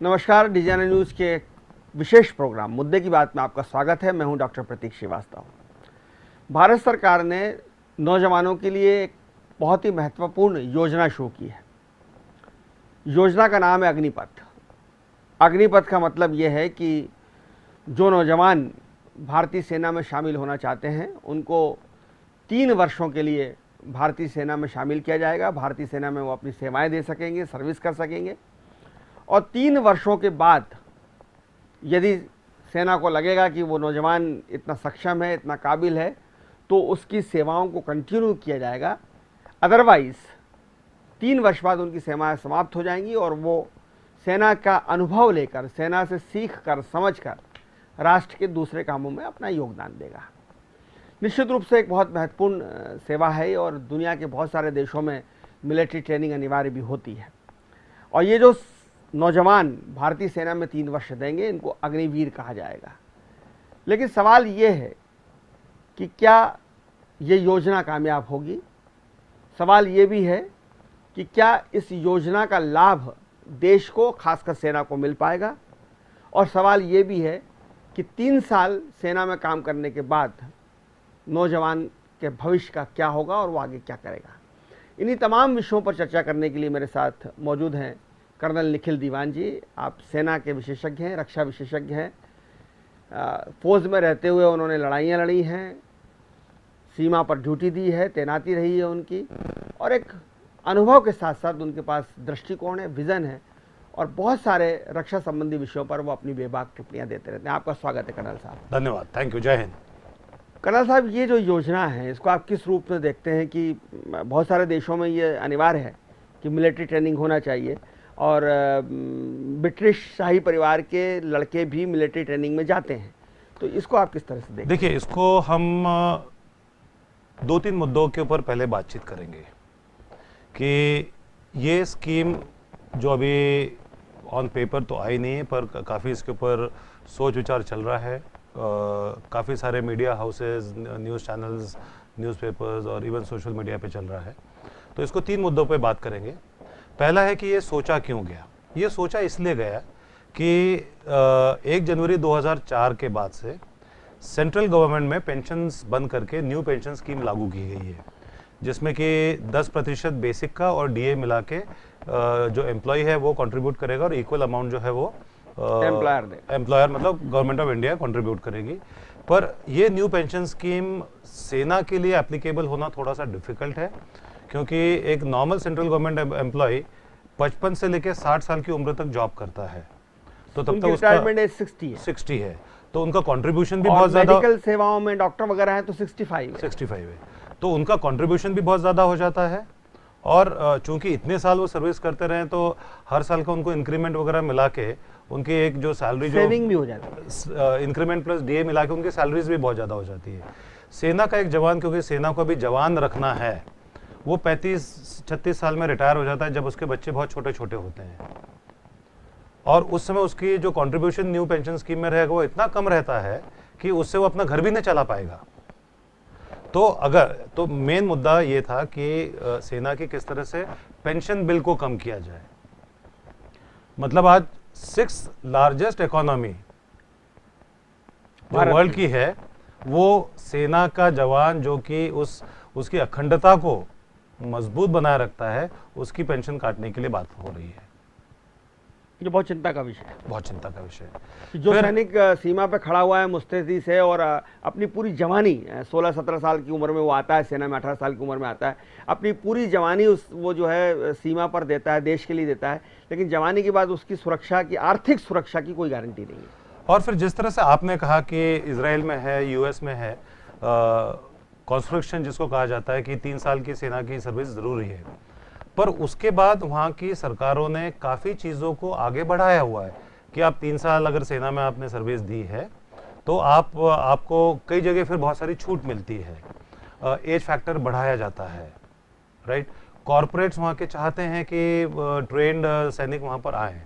नमस्कार, designer news के एक विशेष प्रोग्राम मुद्दे की बात में आपका स्वागत है। मैं हूं डॉक्टर प्रतीक श्रीवास्तव। भारत सरकार ने नौजवानों के लिए एक बहुत ही महत्वपूर्ण योजना शुरू की है। योजना का नाम है अग्निपथ। अग्निपथ का मतलब यह है कि जो नौजवान भारतीय सेना में शामिल होना चाहते हैं उनको 3 वर्षों के लिए भारतीय सेना में शामिल किया जाएगा। भारतीय सेना में वो अपनी सेवाएं दे सकेंगे, सर्विस कर सकेंगे और 3 वर्षों के बाद यदि सेना को लगेगा कि वो नौजवान इतना सक्षम है, इतना काबिल है, तो उसकी सेवाओं को कंटिन्यू किया जाएगा। अदरवाइज़ 3 वर्ष बाद उनकी सेवाएं समाप्त हो जाएंगी और वो सेना का अनुभव लेकर, सेना से सीख कर, समझ कर राष्ट्र के दूसरे कामों में अपना योगदान देगा। निश्चित रूप से एक बहुत महत्वपूर्ण सेवा है और दुनिया के बहुत सारे देशों में मिलिट्री ट्रेनिंग अनिवार्य भी होती है। और ये जो नौजवान भारतीय सेना में 3 वर्ष देंगे, इनको अग्निवीर कहा जाएगा। लेकिन सवाल ये है कि क्या ये योजना कामयाब होगी? सवाल ये भी है कि क्या इस योजना का लाभ देश को, खासकर सेना को मिल पाएगा? और सवाल ये भी है कि 3 साल सेना में काम करने के बाद नौजवान के भविष्य का क्या होगा और वो आगे क्या करेगा? इन्हीं तमाम विषयों पर चर्चा करने के लिए मेरे साथ मौजूद हैं कर्नल निखिल दीवान जी। आप सेना के विशेषज्ञ हैं, रक्षा विशेषज्ञ हैं। फौज में रहते हुए उन्होंने लड़ाइयाँ लड़ी हैं, सीमा पर ड्यूटी दी है, तैनाती रही है उनकी, और एक अनुभव के साथ साथ उनके पास दृष्टिकोण है, विज़न है और बहुत सारे रक्षा संबंधी विषयों पर वो अपनी बेबाक टिप्पणियाँ देते रहते हैं। आपका स्वागत है कर्नल साहब। धन्यवाद, थैंक यू, जय हिंद। कर्नल साहब, ये जो योजना है इसको आप किस रूप में देखते हैं कि बहुत सारे देशों में ये अनिवार्य है कि मिलिट्री ट्रेनिंग होना चाहिए और ब्रिटिश शाही परिवार के लड़के भी मिलिट्री ट्रेनिंग में जाते हैं, तो इसको आप किस तरह से देखते हैं? देखिए, इसको हम 2-3 मुद्दों के ऊपर पहले बातचीत करेंगे कि ये स्कीम जो अभी ऑन पेपर तो आई नहीं है, पर काफ़ी इसके ऊपर सोच विचार चल रहा है। काफ़ी सारे media houses, news channels, newspapers और इवन सोशल मीडिया पे चल रहा है। तो इसको 3 मुद्दों पे बात करेंगे। पहला है कि ये सोचा क्यों गया। ये सोचा इसलिए गया कि 1 जनवरी 2004 के बाद से सेंट्रल गवर्नमेंट में पेंशन्स बंद करके न्यू पेंशन स्कीम लागू की गई है, जिसमें कि 10% बेसिक का और डीए मिला के जो एम्प्लॉय है वो कंट्रीब्यूट करेगा और इक्वल अमाउंट जो है वो एम्प्लॉयर मतलब गवर्नमेंट ऑफ इंडिया कंट्रीब्यूट करेगी। पर ये न्यू पेंशन स्कीम सेना के लिए एप्लीकेबल होना थोड़ा सा डिफिकल्ट है, क्योंकि एक नॉर्मल सेंट्रल गवर्नमेंट एम्प्लॉय 55 से लेकर 60 साल की उम्र तक जॉब करता है, तो तब तक उसका रिटायरमेंट एज 60 है, तो उनका कंट्रीब्यूशन भी बहुत ज्यादा, मेडिकल सेवाओं में डॉक्टर वगैरह हैं तो 65 है, तो उनका कंट्रीब्यूशन भी बहुत ज्यादा हो जाता है। और चूंकि इतने साल वो सर्विस करते रहे तो हर साल का उनको इंक्रीमेंट वगैरह मिला के उनकी एक जो सैलरी जो सेविंग भी हो जाती है, इंक्रीमेंट प्लस डीए मिला के उनकी सैलरीज भी बहुत ज़्यादा हो जाती है। सेना का एक जवान, क्योंकि सेना को अभी जवान रखना है, वो 35-36 साल में रिटायर हो जाता है जब उसके बच्चे बहुत छोटे छोटे होते हैं, और उस समय उसकी जो कंट्रीब्यूशन न्यू पेंशन स्कीम में रहेगा वो इतना कम रहता है कि उससे वो अपना घर भी नहीं चला पाएगा। तो मेन मुद्दा ये था कि सेना की किस तरह से पेंशन बिल को कम किया जाए। मतलब आज 6th लार्जेस्ट इकोनॉमी जो वर्ल्ड की है, वो सेना का जवान जो कि उसकी अखंडता को मजबूत बनाए रखता है, उसकी पेंशन काटने के लिए बात हो रही है। ये बहुत चिंता का विषय है, बहुत चिंता का विषय है। जो सैनिक सीमा पे खड़ा हुआ है मुस्तैदी से और अपनी पूरी जवानी 16-17 साल की उम्र में वो आता है सेना में, 18 साल की उम्र में आता है, अपनी पूरी जवानी वो जो है सीमा पर देता है, देश के लिए देता है, लेकिन जवानी के बाद उसकी सुरक्षा की, आर्थिक सुरक्षा की कोई गारंटी नहीं है। और फिर जिस तरह से आपने कहा कि इजराइल में है, यूएस में है कॉन्स्ट्रक्शन, जिसको कहा जाता है कि 3 साल की सेना की सर्विस जरूरी है, पर उसके बाद वहाँ की सरकारों ने काफ़ी चीज़ों को आगे बढ़ाया हुआ है कि आप 3 साल अगर सेना में आपने सर्विस दी है तो आपको कई जगह फिर बहुत सारी छूट मिलती है, एज फैक्टर बढ़ाया जाता है, राइट। कॉरपोरेट्स वहाँ के चाहते हैं कि ट्रेंड सैनिक वहाँ पर आए,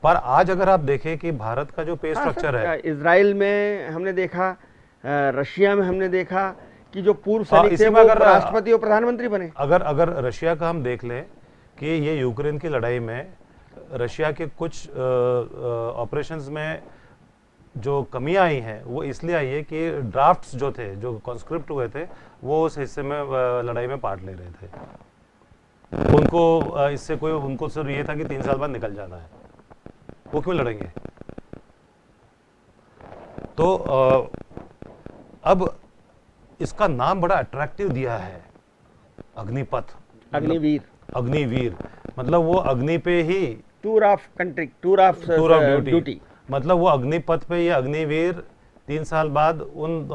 पर आज अगर आप देखें कि भारत का जो पे स्ट्रक्चर है, इजराइल में हमने देखा, रशिया में हमने देखा कि जो पूर्व सैनिक थे वो राष्ट्रपति और प्रधानमंत्री बने। अगर रशिया का हम देख लें कि ये यूक्रेन की लड़ाई में रशिया के कुछ ऑपरेशंस में जो कमियां आई हैं वो इसलिए आई है कि ड्राफ्ट्स जो थे, जो कॉन्स्क्रिप्ट हुए थे, वो उस हिस्से में लड़ाई में पार्ट ले रहे थे। उनको इससे कोई, उनको सिर्फ ये था कि 3 साल बाद निकल जाना है, वो क्यों लड़ेंगे? तो अब इसका नाम बड़ा अट्रैक्टिव दिया है, अग्निपथ, अग्निवीर, अग्निवीर। मतलब वो अग्नि पे ही, tour of country, tour of duty, मतलब वो अग्निपथ पे ये अग्निवीर 3 साल बाद उन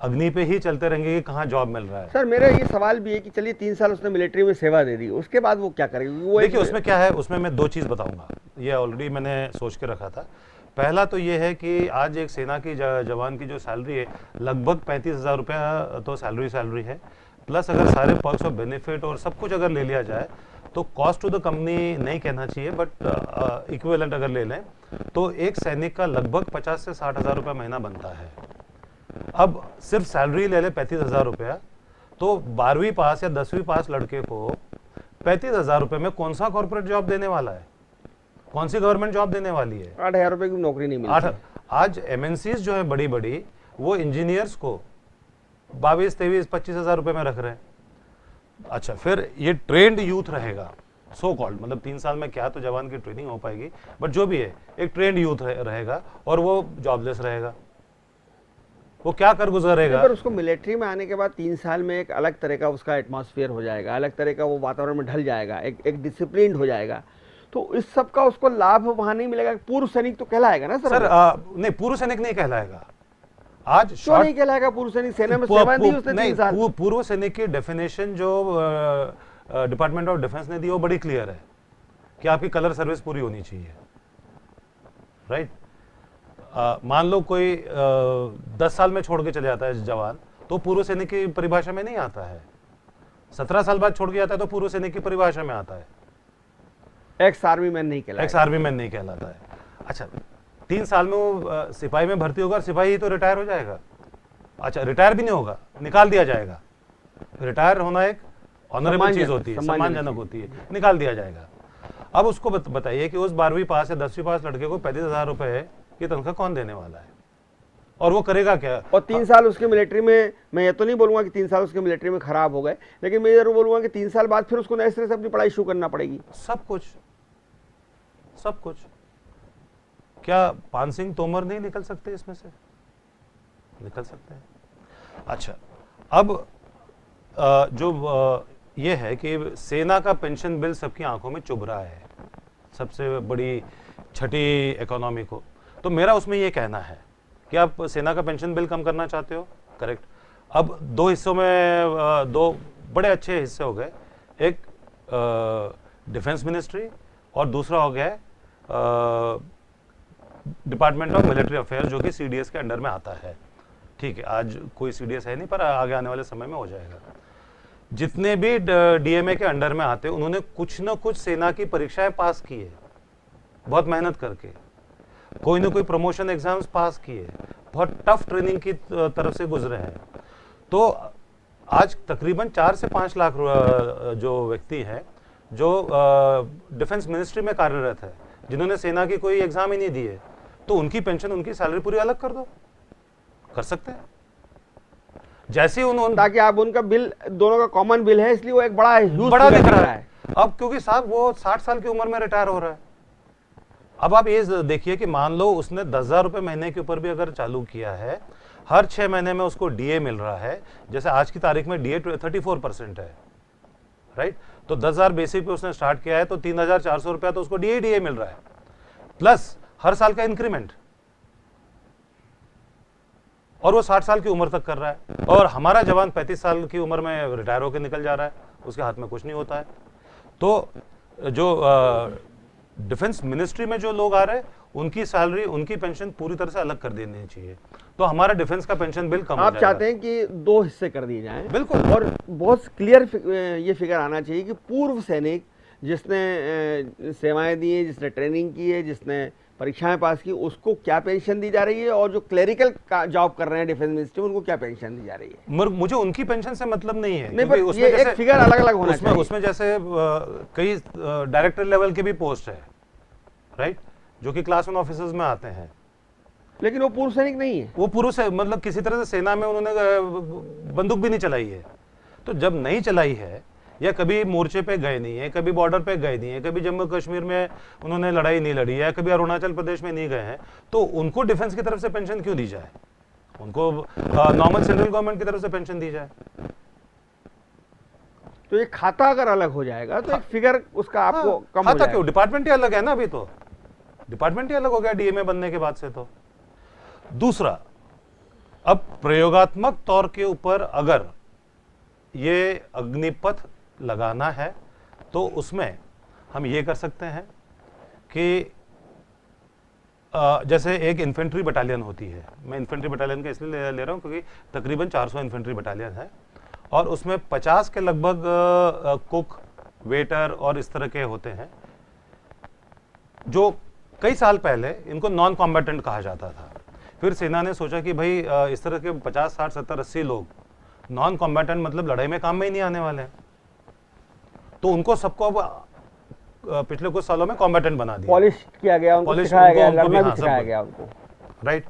अग्नि पे ही चलते रहेंगे कि कहाँ जॉब मिल रहा है। सर मेरा ये सवाल भी है कि चलिए 3 साल उसने मिलिट्री में सेवा दे दी, उसके बाद वो क्या करेगा? वो देखिए उसमें क्या है, उसमें मैं 2 चीज़ बताऊंगा, ये ऑलरेडी मैंने सोच के रखा था। पहला तो ये है कि आज एक सेना की जवान की जो सैलरी है लगभग 35,000 रुपया तो सैलरी है, प्लस अगर सारे पर्क्स और बेनिफिट और सब कुछ अगर ले लिया जाए तो कॉस्ट टू द कंपनी नहीं कहना चाहिए, बट इक्विवेलेंट अगर ले लें तो एक सैनिक का लगभग 50 से 60,000 रुपया महीना बनता है। अब सिर्फ सैलरी ले ले 35,000 रुपया, तो 12वीं पास या 10वीं पास लड़के को 35,000 रुपये में कौन सा कॉर्पोरेट जॉब देने वाला है, कौन सी गवर्नमेंट जॉब देने वाली है? 8,000 रुपए की नौकरी नहीं मिलती। आज एमएनसीज जो है बड़ी बड़ी, वो इंजीनियर्स को 22, 23, 25,000 रुपये में रख रहे हैं। अच्छा, फिर ये ट्रेंड यूथ रहेगा, सो कॉल्ड, मतलब 3 साल में क्या तो जवान की ट्रेनिंग हो पाएगी, बट जो भी है एक ट्रेंड यूथ रहेगा और वो जॉबलेस रहेगा, वो क्या कर गुजरेगा? पर उसको मिलिट्री में आने के बाद 3 साल में एक अलग तरह का उसका एटमॉस्फेयर हो जाएगा, अलग तरह का वो वातावरण में ढल जाएगा, एक डिसिप्लिन हो जाएगा, तो इस सब का उसको लाभ वहां नहीं मिलेगा। पूर्व सैनिक तो कहलाएगा ना सर? नहीं, पूर्व सैनिक नहीं कहलाएगा। आज क्यों नहीं कहलाएगा पूर्व सैनिक? सेना में सेवा दी उसने 3 साल। पूर्व सैनिक की डेफिनेशन जो डिपार्टमेंट ऑफ डिफेंस ने दी वो बड़ी क्लियर है कि आपकी कलर सर्विस पूरी होनी चाहिए, राइट? मान लो कोई 10 साल में छोड़ के चले जाता है जवान, तो पूर्व सैनिक की परिभाषा में नहीं आता है। 17 साल बाद छोड़ के जाता है तो पूर्व सैनिक की परिभाषा में आता है। एक्स आर्मी मैन नहीं कहलाता, एक्स आर्मी मैन नहीं कहलाता है। अच्छा, 3 साल में वो सिपाही में भर्ती होगा और सिपाही ही तो रिटायर हो जाएगा। अच्छा, रिटायर भी नहीं होगा, निकाल दिया जाएगा। रिटायर होना एक ऑनरेबल चीज होती है, सम्मानजनक होती है, निकाल दिया जाएगा। अब उसको बताइए कि उस 12वीं पास या 10वीं पास लड़के को 35,000 रुपए की तनख्वाह कौन देने वाला है, और वो करेगा क्या? और 3 साल उसके मिलिट्री में, मैं ये तो नहीं बोलूंगा कि 3 साल उसके मिलिट्री में खराब हो गए, लेकिन मैं जरूर बोलूंगा कि 3 साल बाद फिर उसको नए सिरे से अपनी पढ़ाई शुरू करना पड़ेगी। सब कुछ। क्या पान सिंह तोमर नहीं निकल सकते इसमें से? निकल सकते हैं। अच्छा, अब जो ये है कि सेना का पेंशन बिल सबकी आंखों में चुभ रहा है, सबसे बड़ी छठी इकोनॉमी को। तो मेरा उसमें ये कहना है कि आप सेना का पेंशन बिल कम करना चाहते हो, करेक्ट। अब 2 हिस्सों में 2 बड़े अच्छे हिस्से हो गए, एक डिफेंस मिनिस्ट्री और दूसरा हो गया डिपार्टमेंट ऑफ मिलिट्री अफेयर, जो कि सीडीएस के अंडर में आता है। ठीक है, आज कोई सीडीएस है नहीं, पर आगे आने वाले समय में हो जाएगा। जितने भी डीएमए के अंडर में आते, उन्होंने कुछ ना कुछ सेना की परीक्षाएं पास की है, बहुत मेहनत करके, कोई ना कोई प्रमोशन एग्जाम्स पास किए, बहुत टफ ट्रेनिंग की तरफ से गुजरे हैं। तो आज तकरीबन 4 से 5 लाख जो व्यक्ति हैं जो डिफेंस मिनिस्ट्री में कार्यरत है, जिन्होंने सेना की कोई एग्जाम ही नहीं दी है, तो उनकी पेंशन, उनकी सैलरी पूरी अलग कर दो, कर सकते हैं। जैसे उन्होंने, ताकि आप उनका बिल, दोनों का कॉमन बिल है, इसलिए वो एक बड़ा दिख रहा है। अब क्योंकि साहब वो 60 साल की उम्र में रिटायर हो रहा है। अब आप ये देखिए कि मान लो उसने 10,000 रुपए महीने के ऊपर भी अगर चालू किया है, हर 6 महीने में उसको डीए मिल रहा है, जैसे आज की तारीख में डीए 34% है, राइट? तो 10,000 बेसिक पे उसने स्टार्ट किया है, तो 3,400 रुपया तो उसको डीए मिल रहा है, प्लस हर साल का इंक्रीमेंट, और वो 60 साल की उम्र तक कर रहा है। और हमारा जवान 35 साल की उम्र में रिटायर होकर निकल जा रहा है, उसके हाथ में कुछ नहीं होता है। तो जो डिफेंस मिनिस्ट्री में जो लोग आ रहे हैं, उनकी सैलरी, उनकी पेंशन पूरी तरह से अलग कर देनी चाहिए, तो हमारा डिफेंस का पेंशन बिल कम हो जाएगा। आप चाहते हैं कि 2 हिस्से कर दिए जाएं? बिल्कुल। और बहुत क्लियर ये फिगर आना चाहिए कि पूर्व सैनिक जिसने सेवाएं दी है, जिसने ट्रेनिंग की है, जिसने परीक्षाएं पास की, उसको क्या पेंशन दी जा रही है, और जो क्लरिकल का जॉब कर रहे हैं डिफेंस मिनिस्ट्री में उनको क्या पेंशन दी जा रही है? मुझे उनकी पेंशन से मतलब नहीं है, नहीं, क्योंकि पर उसमें ये जैसे एक फिगर अलग अलग होना चाहिए। उसमें जैसे कई डायरेक्टर लेवल के भी पोस्ट है, राइट, जो कि क्लास 1 ऑफिसर्स में आते हैं, लेकिन वो पूर्व सैनिक नहीं है। वो पुरुष है, मतलब किसी तरह से सेना में उन्होंने बंदूक भी नहीं चलाई है। तो जब नहीं चलाई है, या कभी मोर्चे पे गए नहीं है, कभी बॉर्डर पे गए नहीं है, कभी जम्मू कश्मीर में उन्होंने लड़ाई नहीं लड़ी है, कभी अरुणाचल प्रदेश में नहीं गए हैं, तो उनको डिफेंस की तरफ से पेंशन क्यों दी जाए? उनको नॉर्मल सेंट्रल गवर्नमेंट की तरफ से पेंशन दी जाए। तो ये खाता अगर अलग हो जाएगा तो एक फिगर उसका आपको कम हो खाता जाएगा। क्यों? डिपार्टमेंट ही अलग है ना, अभी तो डिपार्टमेंट ही अलग हो गया डीएमए बनने के बाद से। तो दूसरा, अब प्रयोगात्मक तौर के ऊपर अगर ये अग्निपथ लगाना है तो उसमें हम ये कर सकते हैं कि जैसे एक इन्फेंट्री बटालियन होती है, मैं इन्फेंट्री बटालियन का इसलिए ले रहा हूं क्योंकि तकरीबन 400 इन्फेंट्री बटालियन है, और उसमें 50 के लगभग कुक, वेटर और इस तरह के होते हैं, जो कई साल पहले इनको नॉन कॉम्बैटेंट कहा जाता था। फिर सेना ने सोचा कि भाई इस तरह के 50, 60, 70, 80 लोग नॉन कॉम्बैटेंट, मतलब लड़ाई में काम में ही नहीं आने वाले हैं, तो उनको सबको अब पिछले कुछ सालों में कॉम्बैटेंट बना दिया, पॉलिश किया गया, उनको पॉलिश सिखाया गया, उनको भी, लड़ना भी हाँ, सिखाया सब गया उनको, राइट।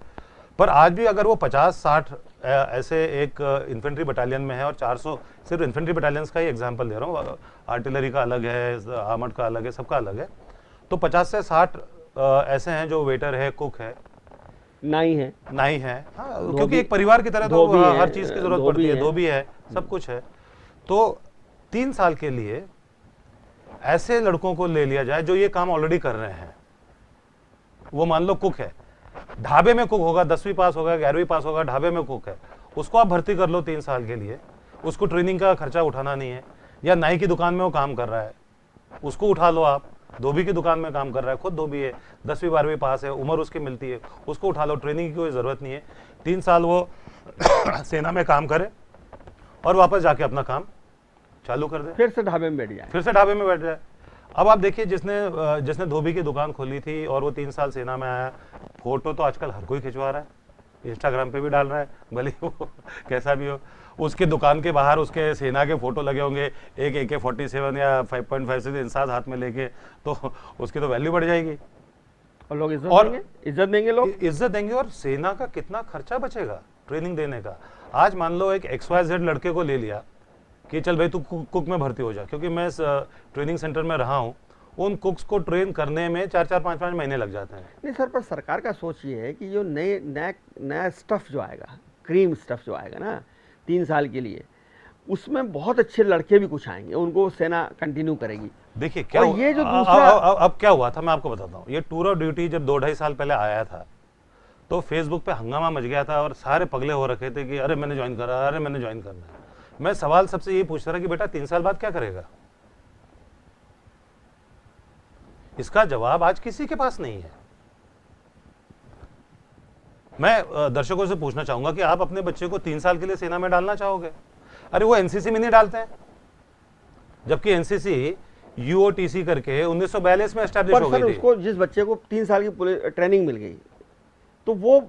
पर आज भी अगर वो 50-60 ऐसे एक इन्फेंट्री बटालियन में है, और 400, सिर्फ इन्फेंट्री बटालियंस का ही एग्जांपल दे रहा हूँ, आर्टिलरी का अलग है, आर्मर्ड का अलग है, सबका अलग है, तो 50 से 60 ऐसे हैं जो वेटर है, कुक है, नाई है, हाँ, क्योंकि एक परिवार की तरह तो हर चीज की जरूरत पड़ती है, धोबी है, सब कुछ है। तो 3 साल के लिए ऐसे लड़कों को ले लिया जाए जो ये काम ऑलरेडी कर रहे हैं। वो मान लो कुक है, ढाबे में कुक होगा, 10वीं पास होगा, 11वीं पास होगा, ढाबे में कुक है, उसको आप भर्ती कर लो 3 साल के लिए, उसको ट्रेनिंग का खर्चा उठाना नहीं है। या नाई की दुकान में वो काम कर रहा है, उसको उठा लो आप, धोबी की दुकान में काम कर रहा है, खुद धोबी है, 10वीं 12वीं पास है, उम्र उसकी मिलती है, उसको उठा लो, ट्रेनिंग की कोई ज़रूरत नहीं है। 3 साल वो सेना में काम करे और वापस जाके अपना काम चालू कर दे, फिर से ढाबे में बैठ जाए। अब आप देखिए, जिसने धोबी की दुकान खोली थी और वो 3 साल सेना में आया, फोटो तो आजकल हर कोई खिंचवा रहा है, इंस्टाग्राम पे भी डाल रहा है, भले वो कैसा भी हो, उसके दुकान के बाहर उसके सेना के फोटो लगे होंगे, एक AK-47 या 5.56 इंसास हाथ में लेके, तो उसकी तो वैल्यू बढ़ जाएगी, और लोग इज्जत देंगे, और सेना का कितना खर्चा बचेगा ट्रेनिंग देने का। आज मान लो एक XYZ लड़के को ले लिया कि चल भाई तू कुक में भर्ती हो जा, क्योंकि मैं ट्रेनिंग सेंटर में रहा हूँ, उन कुक्स को ट्रेन करने में 4-4, 5-5 महीने लग जाते हैं। नहीं सर, पर सरकार का सोच ये है कि जो नया स्टफ जो आएगा, क्रीम स्टफ जो आएगा ना 3 साल के लिए, उसमें बहुत अच्छे लड़के भी कुछ आएंगे, उनको सेना कंटिन्यू करेगी। देखिए क्या ये जो दूसरा अब क्या हुआ था, मैं आपको बताता हूँ। ये टूर ऑफ ड्यूटी जब 2-2.5 साल पहले आया था, तो फेसबुक पे हंगामा मच गया था और सारे पगले हो रखे थे कि अरे मैंने ज्वाइन करा, अरे मैंने ज्वाइन करना है। मैं सवाल सबसे ये पूछता रहा कि बेटा 3 साल बाद क्या करेगा? इसका जवाब आज किसी के पास नहीं है। मैं दर्शकों से पूछना चाहूंगा कि आप अपने बच्चे को 3 साल के लिए सेना में डालना चाहोगे? अरे वो एनसीसी में नहीं डालते हैं, जबकि एनसीसी UOTC करके 1942 में एस्टैब्लिश हो गई थी। उसको जिस बच्चे को 3 साल की ट्रेनिंग मिल गई, तो वो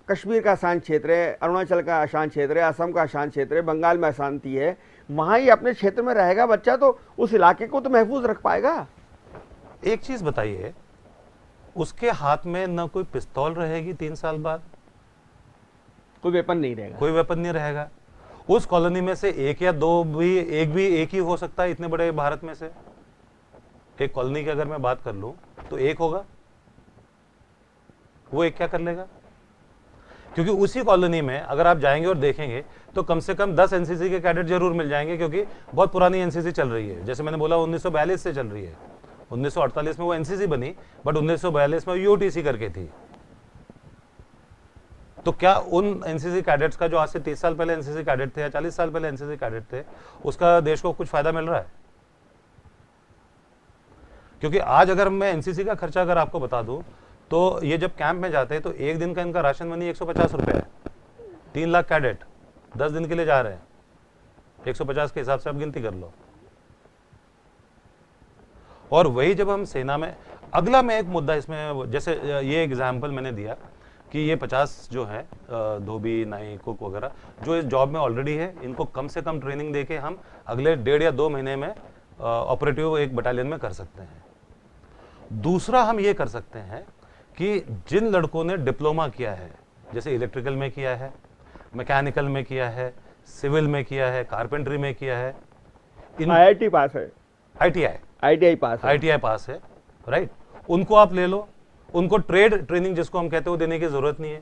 कश्मीर का आसान क्षेत्र है, अरुणाचल का आसान क्षेत्र है, असम का आसान क्षेत्र है, बंगाल में अशांति है, वहाँ ही अपने क्षेत्र में रहेगा बच्चा, तो उस इलाके को तो महफूज रख पाएगा। एक चीज बताइए, उसके हाथ में न कोई पिस्तौल रहेगी 3 साल बाद, कोई वेपन नहीं रहेगा। उस कॉलोनी में से एक या दो भी, एक ही हो सकता है इतने बड़े भारत में से। एक कॉलोनी की अगर मैं बात कर लूं तो एक होगा, वो एक क्या कर लेगा? क्योंकि उसी कॉलोनी में अगर आप जाएंगे और देखेंगे तो कम से कम 10 एनसीसी के कैडेट जरूर मिल जाएंगे, क्योंकि बहुत पुरानी एनसीसी चल रही है। जैसे मैंने बोला 1942 से चल रही है, 1948 में वो एनसीसी बनी, बट 1942 में यूओटीसी करके थी। तो क्या उन एनसीसी कैडेट्स का, जो आज से 30 साल पहले एनसीसी कैडेट थे या 40 साल पहले एनसीसी कैडेट थे, उसका देश को कुछ फायदा मिल रहा है? क्योंकि आज अगर मैं एनसीसी का खर्चा अगर आपको बता दूं, तो ये जब कैंप में जाते हैं तो एक दिन का इनका राशन मनी 150 रुपए है। 3 लाख कैडेट 10 दिन के लिए जा रहे हैं, 150 के हिसाब से आप गिनती कर लो। और वही जब हम सेना में, अगला मैं एक मुद्दा इसमें, जैसे ये एग्जाम्पल मैंने दिया कि ये 50 जो है धोबी, नाई, कुक वगैरह जो इस जॉब में ऑलरेडी है, इनको कम से कम ट्रेनिंग देके हम अगले 1.5 या 2 महीने में ऑपरेटिव एक बटालियन में कर सकते हैं। दूसरा हम ये कर सकते हैं कि जिन लड़कों ने डिप्लोमा किया है, जैसे इलेक्ट्रिकल में किया है, मैकेनिकल में किया है, सिविल में किया है, कारपेंट्री में किया है, IIT पास है, ITI पास है, ITI पास है, राइट, उनको आप ले लो। उनको ट्रेड ट्रेनिंग जिसको हम कहते हैं वो देने की जरूरत नहीं है।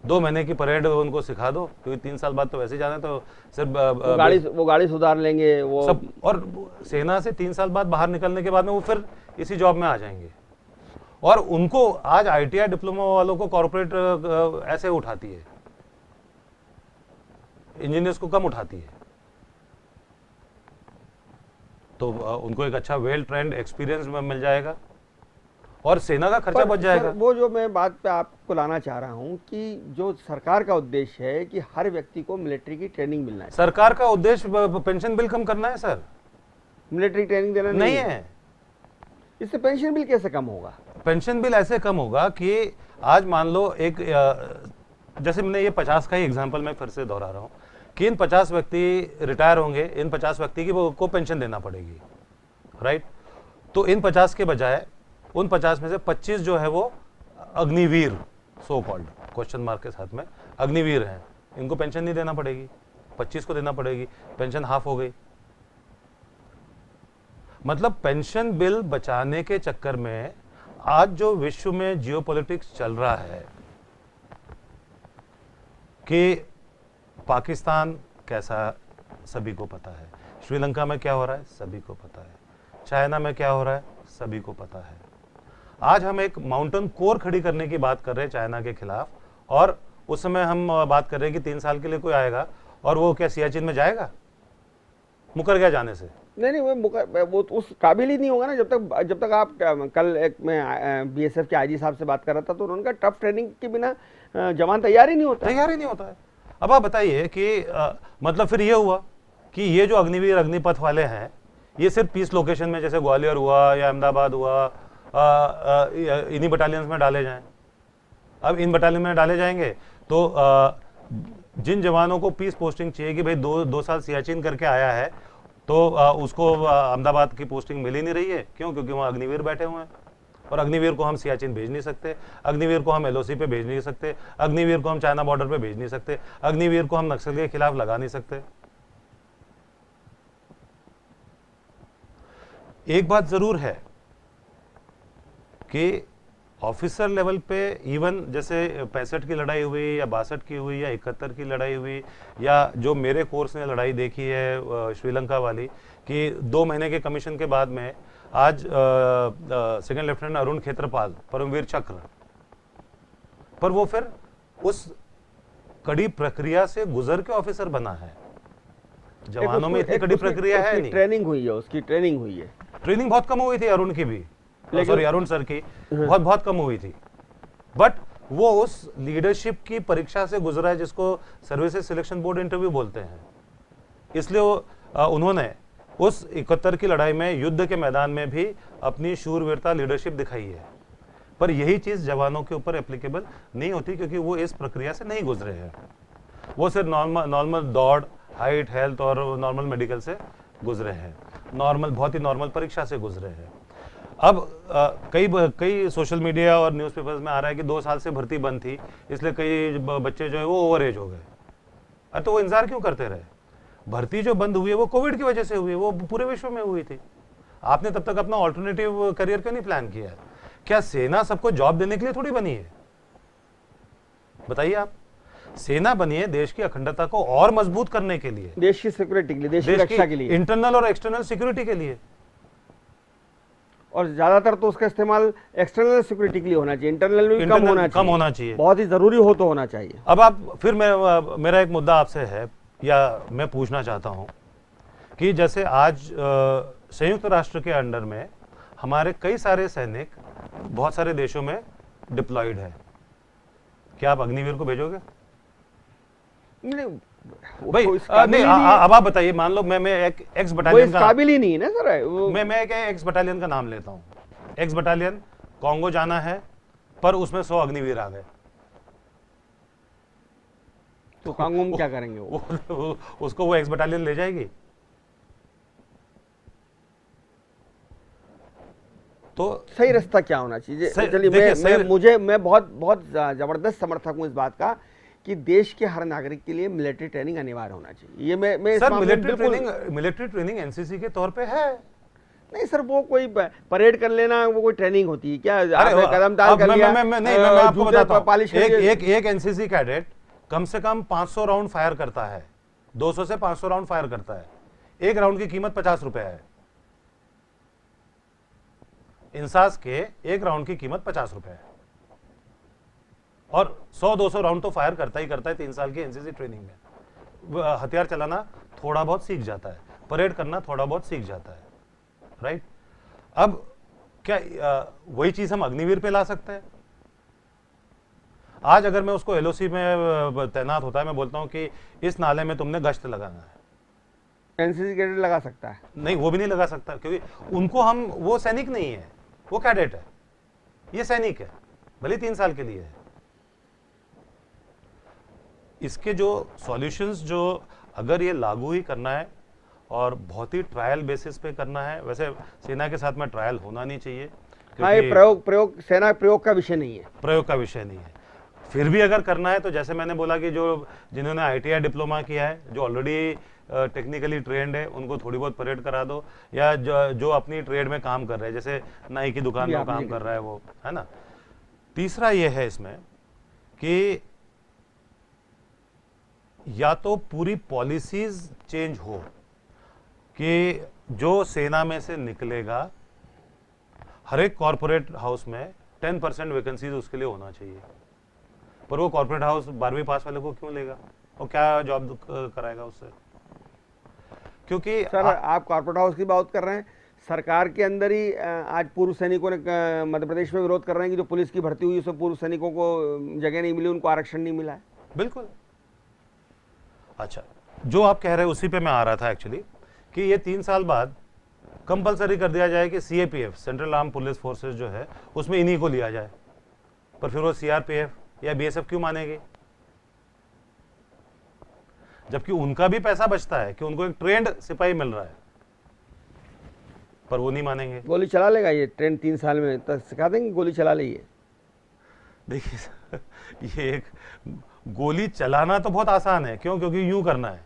2 महीने की परेड उनको सिखा दो, क्योंकि 3 साल बाद तो वैसे जाना है, तो सिर्फ वो गाड़ी सुधार लेंगे वो सब। और सेना से 3 साल बाद बाहर निकलने के बाद में वो फिर इसी जॉब में आ जाएंगे। और उनको आज ITI डिप्लोमा वालों को कॉर्पोरेट ऐसे उठाती है, इंजीनियर्स को कम उठाती है। तो उनको एक अच्छा वेल ट्रेंड एक्सपीरियंस में मिल जाएगा और सेना का खर्चा बच जाएगा। वो जो मैं बात पे आपको लाना चाह रहा हूं कि जो सरकार का उद्देश्य है कि हर व्यक्ति को मिलिट्री की ट्रेनिंग मिलना है। सरकार का उद्देश्य पेंशन बिल कम करना है सर, मिलिट्री ट्रेनिंग देना नहीं है। इससे पेंशन बिल कैसे कम होगा? पेंशन बिल ऐसे कम होगा कि आज मान लो एक जैसे मैंने ये 50 का ही एग्जांपल मैं फिर से दोहरा रहा हूं कि इन 50 व्यक्ति रिटायर होंगे, इन 50 व्यक्ति की को पेंशन देना पड़ेगी, राइट। तो इन 50 के बजाय उन 50 में से 25 जो है वो Agniveer, so called question mark के साथ में अग्निवीर हैं, इनको पेंशन नहीं देना पड़ेगी, 25 को देना पड़ेगी, पेंशन हाफ हो गई। मतलब पेंशन बिल बचाने के चक्कर में आज जो विश्व में जियोपॉलिटिक्स चल रहा है कि पाकिस्तान कैसा सभी को पता है, श्रीलंका में क्या हो रहा है सभी को पता है, चाइना में क्या हो रहा है सभी को पता है। आज हम एक माउंटेन कोर खड़ी करने की बात कर रहे हैं चाइना के खिलाफ, और उस समय हम बात कर रहे हैं कि 3 साल के लिए कोई आएगा और वो क्या सियाचिन में जाएगा? मुकर गया जाने से। नहीं, वो तो उस काबिल ही नहीं होगा ना। जब तक आप कल एक मैं BSF के IG साहब से बात कर रहा था तो उनका टफ ट्रेनिंग के बिना जवान तैयार ही नहीं होता है। अब आप बताइए कि मतलब फिर ये हुआ कि ये जो अग्निवीर अग्निपथ वाले हैं ये सिर्फ पीस लोकेशन में जैसे ग्वालियर हुआ या अहमदाबाद हुआ इन्हीं बटालियंस में डाले जाएं। अब इन बटालियन में डाले जाएंगे तो जिन जवानों को पीस पोस्टिंग चाहिए कि भाई 2 साल सियाचिन करके आया है तो उसको अहमदाबाद की पोस्टिंग मिल ही नहीं रही है। क्यों? क्योंकि वहाँ अग्निवीर बैठे हुए हैं और अग्निवीर को हम सियाचिन भेज नहीं सकते, अग्निवीर को हम LOC पे भेज नहीं सकते, अग्निवीर को हम चाइना बॉर्डर पे भेज नहीं सकते, अग्निवीर को हम नक्सल के खिलाफ लगा नहीं सकते। एक बात जरूर है कि ऑफिसर लेवल पे इवन जैसे 65 की लड़ाई हुई या 62 की हुई या 71 की लड़ाई हुई या जो मेरे कोर्स ने लड़ाई देखी है श्रीलंका वाली कि 2 महीने के कमीशन के बाद में आज सेकंड लेफ्टिनेंट अरुण खेत्रपाल परमवीर चक्र, पर वो फिर उस कड़ी प्रक्रिया से गुजर के ऑफिसर बना है। जवानों में इतनी कड़ी प्रक्रिया है नहीं। ट्रेनिंग हुई है, उसकी ट्रेनिंग हुई है। ट्रेनिंग बहुत कम हुई थी अरुण की भी, सॉरी अरुण सर की बहुत कम हुई थी, बट वो उस लीडरशिप की परीक्षा से गुजरा है जिसको सर्विसेज सिलेक्शन बोर्ड इंटरव्यू बोलते हैं। इसलिए उन्होंने उस 71 की लड़ाई में युद्ध के मैदान में भी अपनी शूरवीरता लीडरशिप दिखाई है। पर यही चीज जवानों के ऊपर एप्लीकेबल नहीं होती क्योंकि वो इस प्रक्रिया से नहीं गुजरे हैं। वो सिर्फ नॉर्मल दौड़, हाइट, हेल्थ और नॉर्मल मेडिकल से गुजरे हैं, बहुत ही नॉर्मल परीक्षा से गुजरे हैं। अब कई सोशल मीडिया और न्यूज़पेपर्स में आ रहा है कि 2 साल से भर्ती बंद थी इसलिए कई बच्चे जो है वो ओवर एज हो गए। अरे तो वो इंतजार क्यों करते रहे? भर्ती जो बंद हुई है वो कोविड की वजह से हुई है, वो पूरे विश्व में हुई थी। आपने तब तक अपना ऑल्टरनेटिव करियर क्यों नहीं प्लान किया है? क्या सेना सबको जॉब देने के लिए थोड़ी बनी है? बताइए आप। सेना बनी है देश की अखंडता को और मजबूत करने के लिए, देश की सिक्योरिटी के लिए, देश की रक्षा के लिए, इंटरनल और एक्सटर्नल सिक्योरिटी के लिए। और ज्यादातर तो उसका इस्तेमाल एक्सटर्नल सिक्योरिटी के लिए होना चाहिए, इंटरनल में कम होना चाहिए, बहुत ही जरूरी हो तो होना चाहिए। अब आप फिर मेरा एक मुद्दा आपसे है या मैं पूछना चाहता हूं कि जैसे आज संयुक्त राष्ट्र के अंडर में हमारे कई सारे सैनिक बहुत सारे देशों में डिप्लॉयड है, क्या आप अग्निवीर को भेजोगे? नहीं भाई नहीं, अब आप बताइए, मान लो मैं एक एक्स बटालियन का काबिल ही नहीं है ना सर। मैं एक एक्स बटालियन का नाम लेता हूं, एक्स बटालियन कॉन्गो जाना है, पर उसमें 100 अग्निवीर आ गए, तो कांगो में क्या करेंगे वो? उसको वो एक्स बटालियन ले जाएगी? तो सही रास्ता क्या होना चाहिए? चलिए, मैं बहुत जबरदस्त समर्थक हूं इस बात का कि देश के हर नागरिक के लिए मिलिट्री ट्रेनिंग अनिवार्य होना चाहिए। ये मैं सर, मिलिट्री ट्रेनिंग एनसीसी के तौर पे है। नहीं सर, वो कोई परेड कर लेना वो कोई ट्रेनिंग होती है क्या? अरे कदम ताल कर लिया, मैं आपको बताता हूं, पॉलिश एक एनसीसी कैडेट कम से कम 500 राउंड फायर करता है, 200 से 500 राउंड फायर करता है। एक राउंड की कीमत 50 रुपए है। इंसास के एक राउंड की कीमत 50 रुपए है, और 100-200 राउंड तो फायर करता ही करता है 3 साल की एनसीसी ट्रेनिंग में। हथियार चलाना थोड़ा बहुत सीख जाता है, परेड करना थोड़ा बहुत सीख जाता है, राइट? अब क्या वही चीज हम अग्निवीर पे ला सकते हैं? आज अगर मैं उसको एलओसी में तैनात होता है, मैं बोलता हूं कि इस नाले में तुमने गश्त लगाना है, एनसीसी कैडेट लगा सकता है? नहीं, वो भी नहीं लगा सकता, क्योंकि उनको वो सैनिक नहीं है, वो कैडेट है, ये सैनिक है, भले 3 साल के लिए है। इसके जो सॉल्यूशंस, जो अगर ये लागू ही करना है और बहुत ही ट्रायल बेसिस पे करना है, वैसे सेना के साथ में ट्रायल होना नहीं चाहिए, हाँ, ये प्रयोग सेना प्रयोग का विषय नहीं है, प्रयोग का विषय नहीं है। फिर भी अगर करना है तो जैसे मैंने बोला कि जिन्होंने आईटीआई डिप्लोमा किया है, जो ऑलरेडी टेक्निकली ट्रेंड है, उनको थोड़ी बहुत परेड करा दो, या जो अपनी ट्रेड में काम कर रहे हैं, जैसे नाई की दुकान में काम कर रहा है वो, है ना। तीसरा ये है इसमें कि या तो पूरी पॉलिसीज चेंज हो कि जो सेना में से निकलेगा, हर एक कॉर्पोरेट हाउस में 10% वैकेंसीज उसके लिए होना चाहिए। पर वो कॉर्पोरेट हाउस 12वीं पास वाले को क्यों लेगा, और क्या जॉब कराएगा उससे? क्योंकि सर आप कॉर्पोरेट हाउस की बात कर रहे हैं, सरकार के अंदर ही आज पूर्व सैनिकों ने मध्य प्रदेश में विरोध कर रहे हैं कि जो पुलिस की भर्ती हुई उसमें पूर्व सैनिकों को जगह नहीं मिली, उनको आरक्षण नहीं मिला है। बिल्कुल। अच्छा, जो आप कह रहे हैं उसी पे मैं आ रहा था एक्चुअली, कि ये 3 साल बाद कंपलसरी कर दिया जाए कि CAPF, central arm police forces जो है, उसमें इन्हीं को लिया जाए। पर फिर वो सीआरपीएफ या बीएसएफ क्यों मानेगी, जबकि उनका भी पैसा बचता है कि उनको एक ट्रेंड सिपाही मिल रहा है, पर वो नहीं मानेंगे। गोली चला लेगा ये ट्रेंड 3 साल में, तो सिखा देंगे गोली चला लीजिए। देखिए ये एक गोली चलाना तो बहुत आसान है, क्यों? क्योंकि यूं करना है,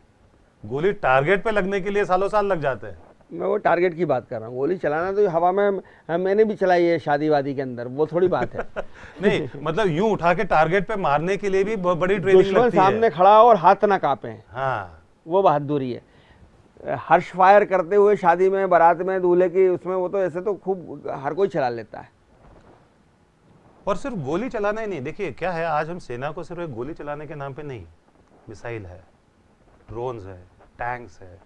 गोली टारगेट पे लगने के लिए सालों साल लग जाते हैं। मैं वो टारगेट की बात कर रहा हूँ, गोली चलाना तो हवा में मैंने भी चलाई है शादी वादी के अंदर, वो थोड़ी बात है। नहीं, मतलब यूं उठा के टारगेट पे मारने के लिए भी बड़ी ट्रेनिंग लगती है। सामने खड़ा और हाथ ना कांपे, हाँ, वो बहादुरी है। हर्ष फायर करते हुए शादी में, बारात में, दूल्हे की उसमें, वो तो ऐसे तो खूब हर कोई चला लेता है। और सिर्फ गोली चलाना ही नहीं, देखिए क्या है, आज हम सेना को सिर्फ एक गोली चलाने के नाम पे नहीं, मिसाइल है, ड्रोन्स है, टैंक्स है,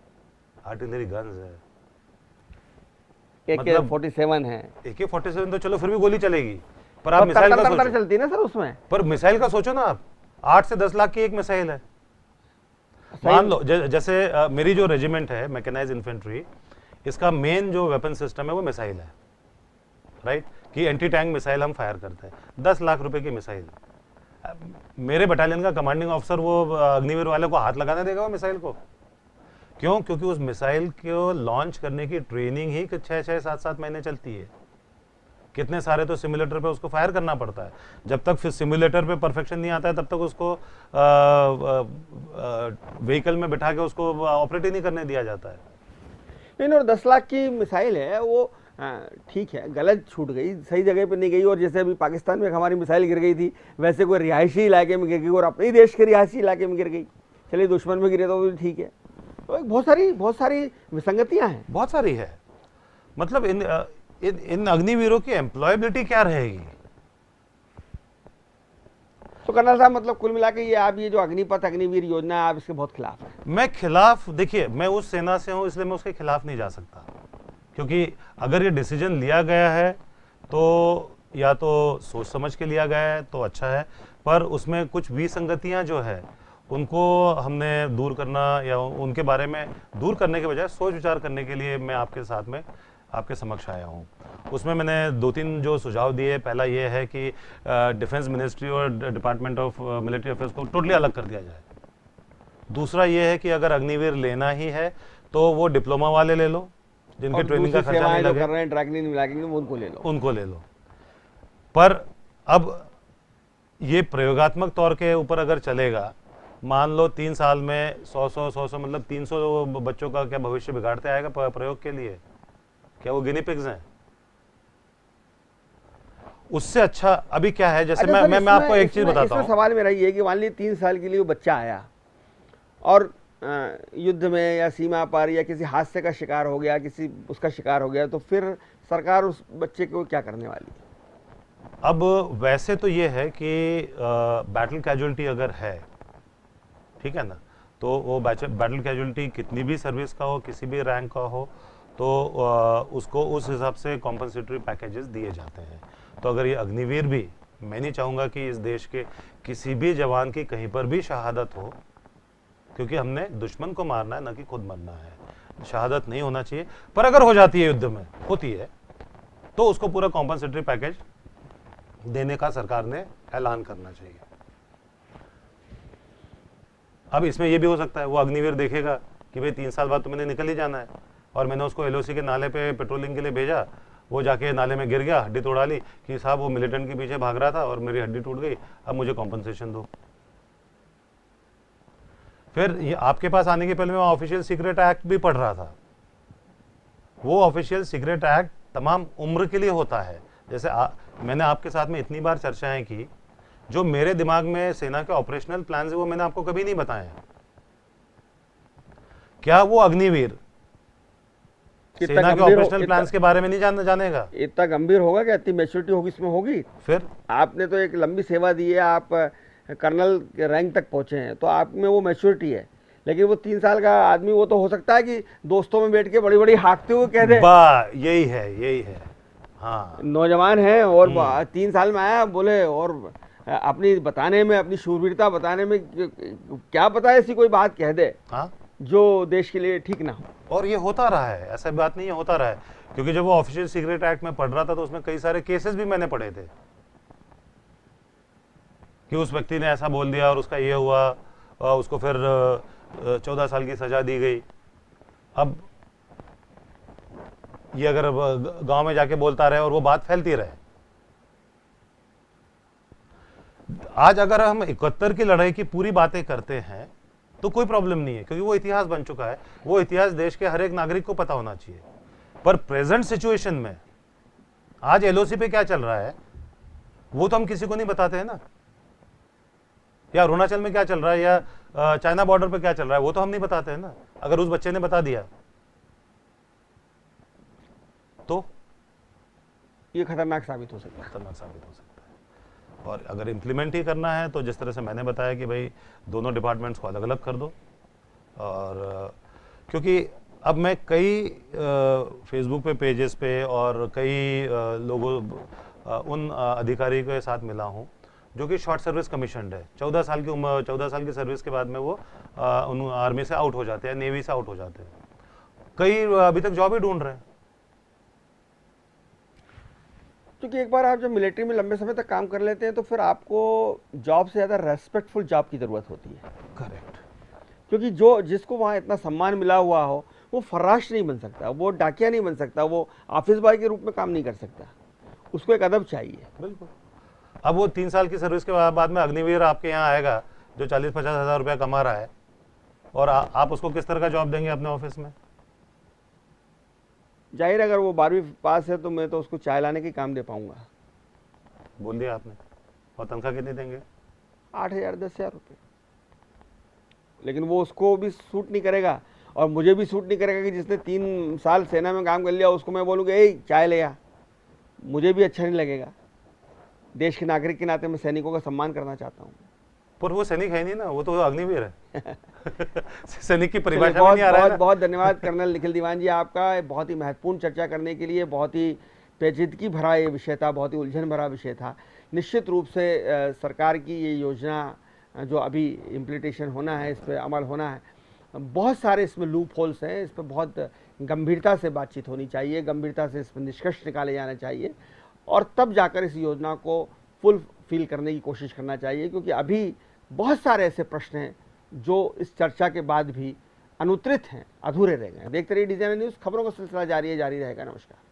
आर्टिलरी गन्स है, AK-47 है। AK-47 तो चलो फिर भी गोली चलेगी, पर आप मिसाइल का सोचो, चलती है ना सर उसमें। पर मिसाइल का सोचो ना आप, 8 से 10 लाख की एक मिसाइल है। मान लो जैसे मेरी जो रेजिमेंट है मैकेनाइज्ड इन्फेंट्री, इसका मेन जो वेपन सिस्टम है वो मिसाइल है, राइट? कि एंटी टैंक मिसाइल हम फायर करते हैं, 10 लाख रुपए की मिसाइल। मेरे बटालियन का कमांडिंग ऑफिसर वो अग्निवीर वाले को हाथ लगाने देगा वो मिसाइल को? क्यों? क्योंकि उस मिसाइल को लॉन्च करने की ट्रेनिंग ही 6-6, 7-7 महीने चलती है। कितने सारे तो सिमुलेटर पे उसको फायर करना पड़ता है। जब तक फिर सिमुलेटर पे परफेक्शन नहीं आता है, तब तक उसको व्हीकल में बिठा के उसको ऑपरेट ही नहीं करने दिया जाता है। नहीं, और 10 लाख की मिसाइल है वो, ठीक है, गलत छूट गई, सही जगह पे नहीं गई। और जैसे अभी पाकिस्तान में हमारी मिसाइल गिर गई थी, वैसे कोई रिहायशी इलाके में गिर गई और अपने देश के रिहायशी इलाके में गिर गई। चलिए दुश्मन में गिरे तो भी ठीक है। तो बहुत सारी विसंगतियां हैं, बहुत सारी है। मतलब इन अग्निवीरों की एम्प्लॉयबिलिटी क्या रहेगी? तो कर्नल साहब, मतलब कुल मिला के ये जो अग्निपथ अग्निवीर योजना है, आप इसके बहुत खिलाफ है? मैं खिलाफ, देखिए मैं उस सेना से हूं, इसलिए मैं उसके खिलाफ नहीं जा सकता, क्योंकि अगर ये डिसीजन लिया गया है तो या तो सोच समझ के लिया गया है तो अच्छा है, पर उसमें कुछ विसंगतियां जो है उनको हमने दूर करना, या उनके बारे में दूर करने के बजाय सोच विचार करने के लिए मैं आपके साथ में आपके समक्ष आया हूँ। उसमें मैंने 2-3 जो सुझाव दिए, पहला ये है कि डिफेंस मिनिस्ट्री और डिपार्टमेंट ऑफ मिलिट्री अफेयर्स को टोटली अलग कर दिया जाए। दूसरा ये है कि अगर अग्निवीर लेना ही है तो वो डिप्लोमा वाले ले लो, जिनके और ट्रेनिंग का दूसरी खर्चा नहीं सेवाएं जो लगे, कर रहे हैं ड्राई क्लीनिंग मिला के उनको ले लो। उनको ले लो। पर अब ये प्रयोगात्मक तौर के ऊपर अगर चलेगा, मान लो 3 साल में 100 मतलब 300 बच्चों का क्या भविष्य बिगाड़ते आएगा प्रयोग के लिए? क्या वो गिनी पिग्स हैं? उससे अच्छा अभी क्या है, जैसे अच्छा मैं आपको एक चीज बताता हूँ। सवाल मेरा ये है कि मान लीजिए 3 साल के लिए वो बच्चा आया और युद्ध में या सीमा पर या किसी हादसे का शिकार हो गया, किसी उसका शिकार हो गया, तो फिर सरकार उस बच्चे को क्या करने वाली है? अब वैसे तो ये है कि बैटल कैजुअलिटी अगर है, ठीक है ना, तो वो बैटल कैजुअलिटी कितनी भी सर्विस का हो, किसी भी रैंक का हो, तो उसको उस हिसाब से कॉम्पनसेटरी पैकेजेस दिए जाते हैं। तो अगर ये अग्निवीर भी, मैं नहीं चाहूँगा कि इस देश के किसी भी जवान की कहीं पर भी शहादत हो, क्योंकि हमने दुश्मन को मारना है, ना कि खुद मरना है। शहादत नहीं होना चाहिए, पर अगर हो जाती है, युद्ध में होती है, तो उसको पूरा कॉम्पनसेटरी पैकेज देने का सरकार ने ऐलान करना चाहिए। अब इसमें यह भी हो सकता है, वो अग्निवीर देखेगा कि भाई 3 साल बाद तो मैंने निकल ही जाना है, और मैंने उसको एलओसी के नाले पे पेट्रोलिंग के लिए भेजा, वो जाके नाले में गिर गया, हड्डी तोड़ा ली कि साहब वो मिलिटेंट के पीछे भाग रहा था और मेरी हड्डी टूट गई, अब मुझे कॉम्पनसेशन दो। फिर ये आपके पास आने के पहले मैं ऑफिशियल सीक्रेट एक्ट भी पढ़ रहा था। वो ऑफिशियल सीक्रेट एक्ट तमाम उम्र के लिए होता है। जैसे मैंने आपके साथ में इतनी बार चर्चाएं की, जो मेरे दिमाग में सेना के ऑपरेशनल प्लान है वो मैंने आपको कभी नहीं बताए हैं। क्या वो अग्निवीर सेना के ऑपरेशनल प्लान्स के बारे में नहीं जानेगा? इतना गंभीर होगा क्या? इतनी मैच्योरिटी होगी इसमें? होगी। फिर आपने तो एक लंबी सेवा दी है, आप कर्नल के रैंक तक पहुंचे हैं, तो आप में वो मैच्योरिटी है। लेकिन वो 3 साल का आदमी, वो तो हो सकता है कि दोस्तों में बैठ के बड़ी बड़ी हाँकते हुए कह दे, यही है। हाँ, नौजवान है और 3 साल में आया बोले, और अपनी बताने में, अपनी शूरवीरता बताने में क्या पता ऐसी कोई बात कह दे हाँ, जो देश के लिए ठीक ना हो। और ये होता रहा है, ऐसा बात नहीं है, होता रहा है। क्योंकि जब वो ऑफिशियल सीक्रेट एक्ट में पढ़ रहा था तो उसमें कई सारे केसेस भी मैंने पढ़े थे कि उस व्यक्ति ने ऐसा बोल दिया और उसका ये हुआ, उसको फिर 14 साल की सजा दी गई। अब ये अगर गांव में जाके बोलता रहे और वो बात फैलती रहे, आज अगर हम 71 की लड़ाई की पूरी बातें करते हैं तो कोई प्रॉब्लम नहीं है, क्योंकि वो इतिहास बन चुका है। वो इतिहास देश के हर एक नागरिक को पता होना चाहिए। पर प्रेजेंट सिचुएशन में आज एलओसी पे क्या चल रहा है वो तो हम किसी को नहीं बताते हैं ना, या अरुणाचल में क्या चल रहा है, या चाइना बॉर्डर पे क्या चल रहा है, वो तो हम नहीं बताते हैं ना। अगर उस बच्चे ने बता दिया तो ये खतरनाक साबित हो सकता है। खतरनाक साबित हो सकता है। और अगर इम्प्लीमेंट ही करना है तो जिस तरह से मैंने बताया कि भाई दोनों डिपार्टमेंट्स को अलग अलग कर दो। और क्योंकि अब मैं कई फेसबुक पे पेजेस पे और कई लोगों उन अधिकारी के साथ मिला हूँ जो कि शॉर्ट सर्विस कमीशनड है। 14 साल की उम्र, 14 साल की सर्विस के बाद में वो उन आर्मी से आउट हो जाते हैं, नेवी से आउट हो जाते हैं। कई अभी तक जॉब ही ढूंढ रहे हैं। क्योंकि एक बार आप जब मिलिट्री में लंबे समय तक काम कर लेते हैं तो फिर आपको जॉब से ज़्यादा रेस्पेक्टफुल जॉब की ज़रूरत होती है। करेक्ट। क्योंकि जो जिसको वहाँ इतना सम्मान मिला हुआ हो वो फर्राश नहीं बन सकता, वो डाकिया नहीं बन सकता, वो ऑफिस बॉय के रूप में काम नहीं कर सकता, उसको एक अदब चाहिए। बिल्कुल। अब वो 3 साल की सर्विस के बाद में अग्निवीर आपके यहाँ आएगा जो 40-50 हज़ार रुपया कमा रहा है, और आप उसको किस तरह का जॉब देंगे अपने ऑफिस में? जाहिर अगर वो 12वीं पास है तो मैं तो उसको चाय लाने के काम दे पाऊंगा। बोल दिया आपने। और तनख्वाह कितनी देंगे? 8,000-10,000 रुपये। लेकिन वो उसको भी सूट नहीं करेगा और मुझे भी सूट नहीं करेगा कि जिसने 3 साल सेना में काम कर लिया उसको मैं बोलूँगा ए चाय ले आ। मुझे भी अच्छा नहीं लगेगा। देश के नागरिक के नाते मैं सैनिकों का सम्मान करना चाहता हूँ। पर वो सैनिक है नहीं ना, वो तो अग्निवीर है। सैनिक की परिभाषा में नहीं आ रहा है ना। बहुत धन्यवाद कर्नल निखिल दीवान जी आपका, बहुत ही महत्वपूर्ण चर्चा करने के लिए। बहुत ही पेचीदगी भरा ये विषय था, बहुत ही उलझन भरा विषय था। निश्चित रूप से सरकार की ये योजना जो अभी इम्प्लीमेंटेशन होना है, इस पर अमल होना है, बहुत सारे इसमें लूप होल्स हैं, इस पर बहुत गंभीरता से बातचीत होनी चाहिए, गंभीरता से इस पर निष्कर्ष निकाले जाने चाहिए और तब जाकर इस योजना को फुलफिल करने की कोशिश करना चाहिए, क्योंकि अभी बहुत सारे ऐसे प्रश्न हैं जो इस चर्चा के बाद भी अनुत्तरित हैं, अधूरे रह गए हैं। देखते रहिए DGN न्यूज़, खबरों का सिलसिला जारी है, जारी रहेगा। नमस्कार।